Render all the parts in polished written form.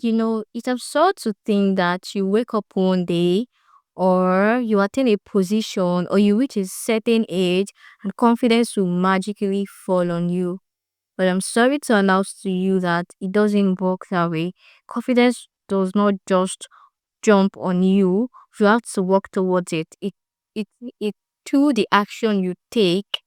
It's absurd to think that you wake up one day or you attain a position or you reach a certain age and confidence will magically fall on you. But I'm sorry to announce to you that it doesn't work that way. Confidence does not just jump on you. You have to work towards it. It it through the action you take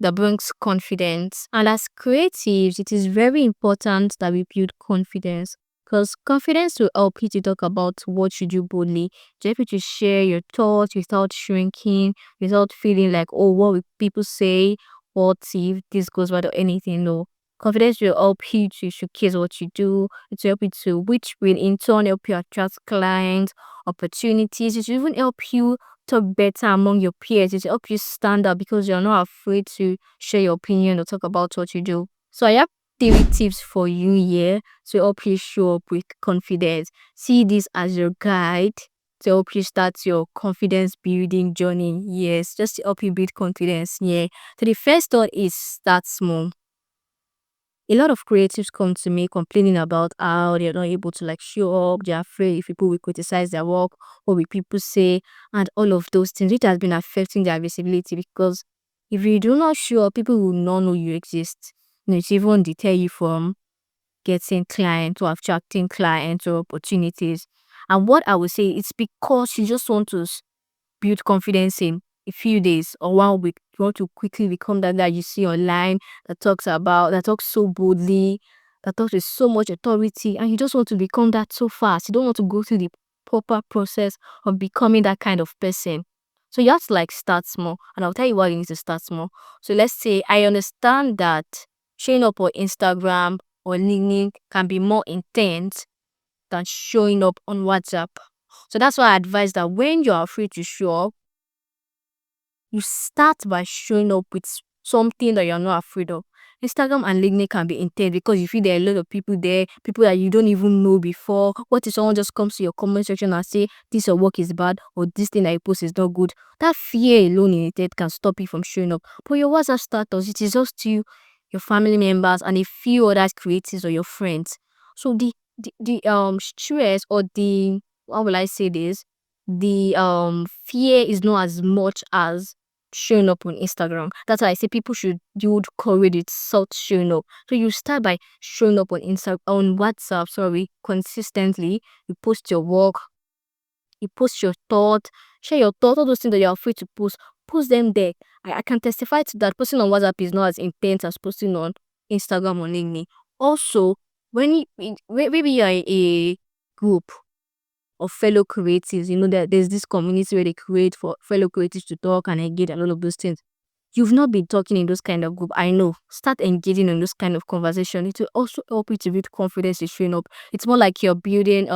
that brings confidence. And as creatives, it is very important that we build confidence because confidence will help you to talk about what you do boldly, to help you to share your thoughts without shrinking, without feeling like, oh, what will people say? What if this goes bad or anything? No. Confidence will help you to showcase what you do. It will help you to, which will in turn help you attract clients, opportunities. It will even help you talk better among your peers. It will help you stand out because you're not afraid to share your opinion or talk about what you do. So I have 3 tips for you here to help you show up with confidence. See this as your guide to help you start your confidence building journey. Yes, just to help you build confidence. Yeah. So the first thought is start small. A lot of creatives come to me complaining about how they're not able to like show up, they're afraid if people will criticize their work, what will people say, and all of those things, which has been affecting their visibility because if you do not show up, people will not know you exist. It even deter you from getting clients or attracting clients or opportunities. And what I would say, it's because you just want to build confidence in a few days or 1 week. You want to quickly become that guy you see online that talks so boldly, that talks with so much authority, and you just want to become that so fast. You don't want to go through the proper process of becoming that kind of person. So you have to like start small, and I'll tell you why you need to start small. So let's say I understand that showing up on Instagram or LinkedIn can be more intense than showing up on WhatsApp. So that's why I advise that when you're afraid to show up, you start by showing up with something that you're not afraid of. Instagram and LinkedIn can be intense because you feel there are a lot of people there, people that you don't even know before. What if someone just comes to your comment section and say this your work is bad or this thing that you post is not good? That fear alone in it can stop you from showing up. But your WhatsApp status, it is just you, your family members, and a few other creators or your friends. So the stress or the, how will I say this? The fear is not as much as showing up on Instagram. That's why I say people should build courage itself showing up. So you start by showing up on WhatsApp, consistently. You post your work, you post your thought, share your thought, all those things that you're afraid to post them there. I can testify to that. Posting on WhatsApp is not as intense as posting on Instagram or LinkedIn. Also, maybe you're a group of fellow creatives, that there's this community where they create for fellow creatives to talk and engage and all of those things. You've not been talking in those kind of group. I know. Start engaging in those kind of conversation. It will also help you to build confidence in showing up. It's more like you're building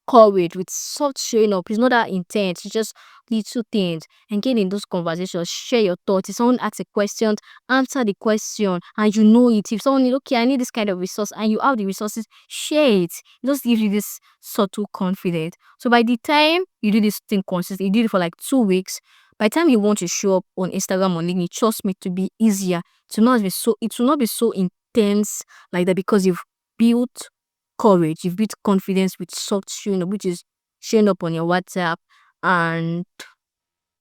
courage with soft showing up. It's not that intense. It's just little things. And get in those conversations, share your thoughts. If someone asks a question, answer the question and you know it. If someone is okay, I need this kind of resource and you have the resources, share it. It just gives you this subtle confidence. So by the time you do this thing consistently, you do it for like 2 weeks. By the time you want to show up on Instagram or LinkedIn, trust me, to be easier. It will not be so intense like that because you've built courage, you've built confidence with soft showing up, which is showing up on your WhatsApp and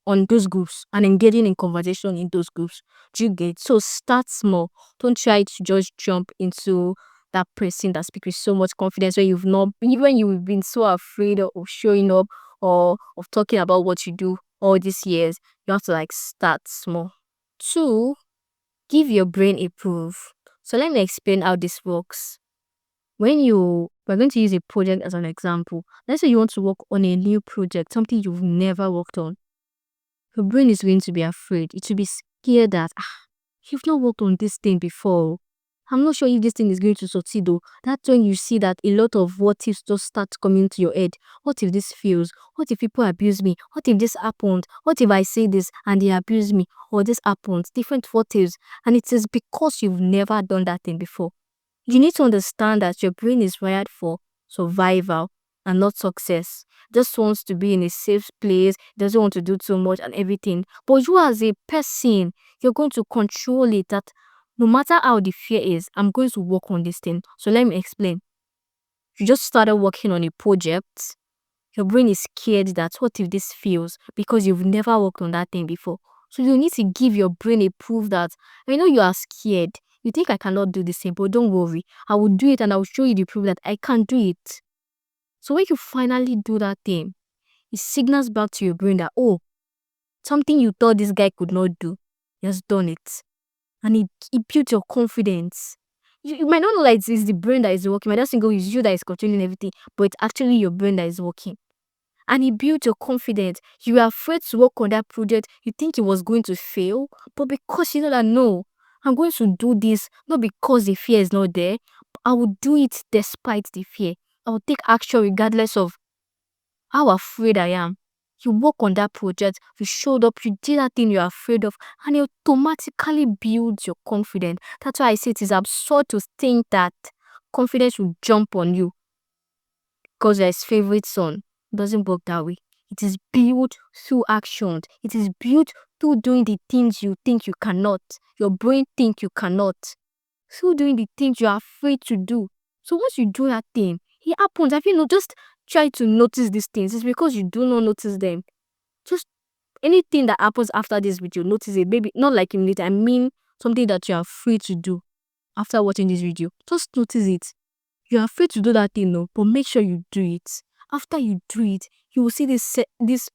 on those groups and engaging in conversation in those groups. Do you get? So start small. Don't try to just jump into that person that speaks with so much confidence when you've been so afraid of showing up or of talking about what you do all these years. You have to like start small. 2, give your brain a proof. So let me explain how this works. We're going to use a project as an example. Let's say you want to work on a new project, something you've never worked on. Your brain is going to be afraid. It will be scared that you've not worked on this thing before. I'm not sure if this thing is going to succeed though. That's when you see that a lot of what ifs just start coming to your head. What if this fails? What if people abuse me? What if this happened? What if I say this and they abuse me? Or this happens? Different what ifs. And it is because you've never done that thing before. You need to understand that your brain is wired for survival and not success. Just wants to be in a safe place, doesn't want to do too much and everything. But you as a person, you're going to control it that no matter how the fear is, I'm going to work on this thing. So let me explain. You just started working on a project. Your brain is scared that what if this fails because you've never worked on that thing before. So you need to give your brain a proof that I know you are scared. You think I cannot do the same, but don't worry. I will do it and I will show you the proof that I can do it. So when you finally do that thing, it signals back to your brain that, oh, something you thought this guy could not do, he has done it. And it builds your confidence. You might not know that it's the brain that is working. You might just think, oh, it's you that is controlling everything, but it's actually your brain that is working. And it builds your confidence. You were afraid to work on that project. You think it was going to fail, but because you know that no, I'm going to do this, not because the fear is not there, but I will do it despite the fear. I will take action regardless of how afraid I am. You work on that project, you showed up, you did that thing you're afraid of, and it automatically builds your confidence. That's why I say it is absurd to think that confidence will jump on you because you're his favorite son. It doesn't work that way. It is built through actions. It is built through doing the things you think you cannot. Your brain think you cannot. Through doing the things you're afraid to do. So once you do that thing, it happens. Have you know? Just try to notice these things. It's because you do not notice them. Just anything that happens after this video, notice it. Maybe not like immediately. I mean something that you're afraid to do after watching this video. Just notice it. You're afraid to do that thing, no, but make sure you do it. After you do it, you will see this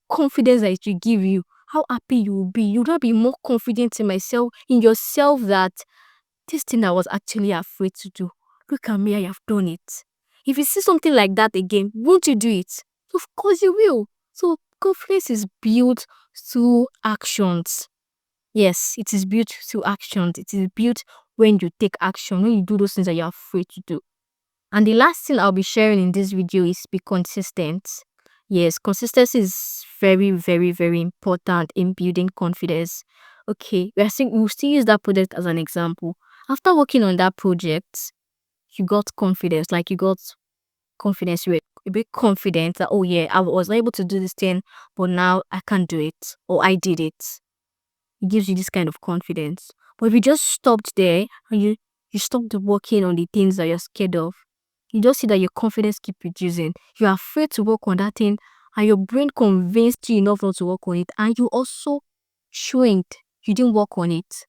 confidence that it will give you. How happy you will be. You'll not be more confident in yourself that this thing I was actually afraid to do. Look at me, I have done it. If you see something like that again, won't you do it? Of course you will. So confidence is built through actions. Yes, it is built through actions. It is built when you take action, when you do those things that you're afraid to do. And the last thing I'll be sharing in this video is be consistent. Yes, consistency is very, very, very important in building confidence. Okay, we'll still use that project as an example. After working on that project, you got confidence. Like you got confidence. You were a bit confident that, oh yeah, I was able to do this thing, but now I can't do it. Or I did it. It gives you this kind of confidence. But if you just stopped there and you stopped working on the things that you're scared of, you just see that your confidence keep reducing. You're afraid to work on that thing and your brain convinced you enough not to work on it, and you also shrinked. You didn't work on it.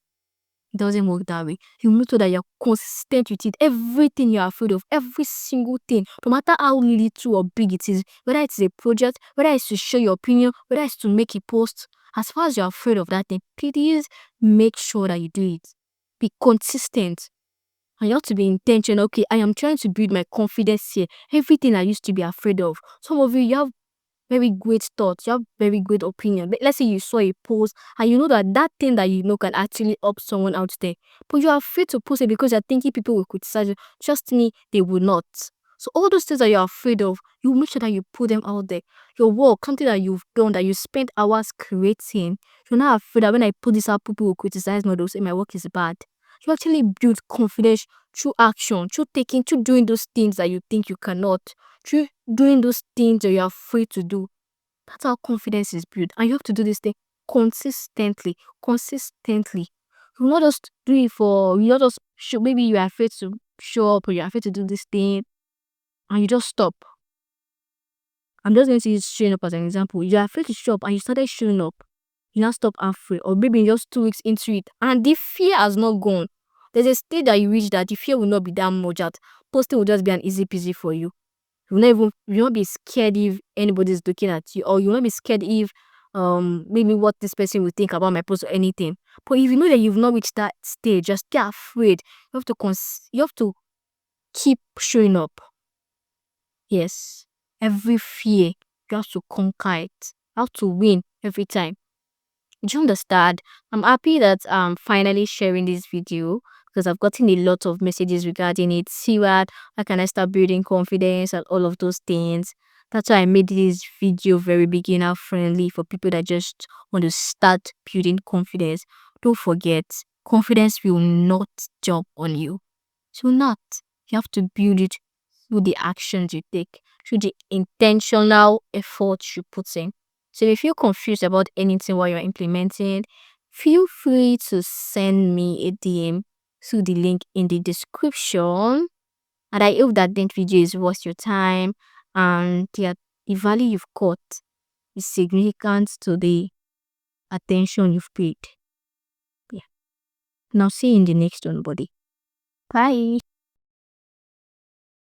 It doesn't work that way. You make sure that you're consistent with it. Everything you're afraid of, every single thing, no matter how little or big it is, whether it's a project, whether it's to share your opinion, whether it's to make a post, as far as you're afraid of that thing, please make sure that you do it. Be consistent. And you have to be intentional. Okay, I am trying to build my confidence here. Everything I used to be afraid of. Some of you have very great thoughts, you have very great opinion. But let's say you saw a post and you know that that thing that you know can actually help someone out there, but you are afraid to post it because you're thinking people will criticize you. Trust me, they will not. So all those things that you're afraid of, you make sure that you put them out there. Your work, something that you've done, that you spent hours creating, you're not afraid that when I put this out, people will criticize me or they'll say my work is bad. You actually build confidence through action, through doing those things that you think you cannot, through doing those things that you're afraid to do. That's how confidence is built. And you have to do this thing consistently. Consistently. You not just do it for, you not just show, maybe you're afraid to show up or you're afraid to do this thing and you just stop. I'm just going to use showing up as an example. You're afraid to show up and you started showing up. You now stop halfway, or maybe just 2 weeks into it, and the fear has not gone. There's a stage that you reach that the fear will not be that much, that posting will just be an easy peasy for you. You will not be scared if anybody's looking at you, or you will not be scared if maybe what this person will think about my post or anything. But if you know that you've not reached that stage, just get afraid. You have to keep showing up. Yes, every fear you have to conquer it. You have to win every time. Do you understand? I'm happy that I'm finally sharing this video because I've gotten a lot of messages regarding it. See what? How can I start building confidence and all of those things? That's why I made this video very beginner friendly for people that just want to start building confidence. Don't forget, confidence will not jump on you. It will not. You have to build it through the actions you take, through the intentional effort you put in. So if you feel confused about anything while you're implementing, feel free to send me a DM through the link in the description. And I hope that the video is worth your time, and the value you've got is significant to the attention you've paid. Yeah. Now see you in the next one, buddy. Bye.